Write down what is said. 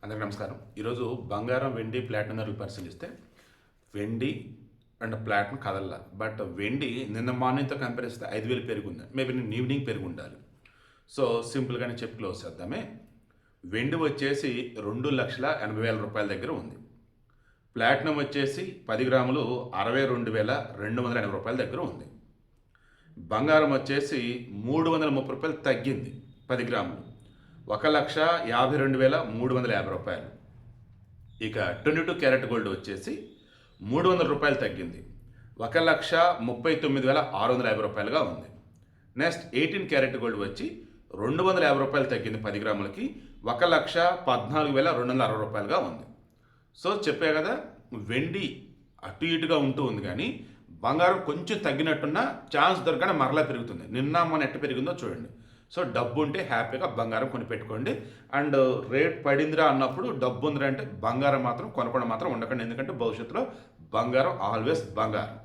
అందరికీ నమస్కారం. ఈరోజు బంగారం, వెండి, ప్లాటినం ధరలు పరిశీలిస్తే వెండి అండ్ ప్లాటినం కదల్లా. బట్ వెండి నిన్న మార్నింగ్తో కంపేర్ చేస్తే 5,000 పెరిగింది. మేబీ నిన్న ఈవినింగ్ పెరిగి ఉండాలి. సో సింపుల్గానే చెప్పి క్లోజ్ చేద్దామే. వెండి వచ్చేసి 2,80,000 రూపాయల దగ్గర ఉంది. ప్లాటినం వచ్చేసి 10 గ్రాములు 62,280 రూపాయల దగ్గర ఉంది. బంగారం వచ్చేసి 330 రూపాయలు తగ్గింది 10 గ్రాములు, 1,52,350 రూపాయలు. ఇక 22 క్యారెట్ గోల్డ్ వచ్చేసి 300 రూపాయలు తగ్గింది, 1,39,650 రూపాయలుగా ఉంది. నెక్స్ట్ 18 క్యారెట్ గోల్డ్ వచ్చి 250 రూపాయలు తగ్గింది 10 గ్రాములకి, 1,14,260 రూపాయలుగా ఉంది. సో చెప్పే కదా, వెండి అటు ఇటుగా ఉంటూ ఉంది, కానీ బంగారం కొంచెం తగ్గినట్టున్న ఛాన్స్ దొరకగానే మరలా పెరుగుతుంది. నిన్న మొన్న ఎట్ట పెరిగిందో చూడండి. సో డబ్బు ఉంటే హ్యాపీగా బంగారం కొని పెట్టుకోండి. అండ్ రేట్ పడిందిరా అన్నప్పుడు డబ్బు ఉందిరా అంటే బంగారం మాత్రం కొనకుండా మాత్రం ఉండకండి. ఎందుకంటే భవిష్యత్తులో బంగారం ఆల్వేస్ బంగారం.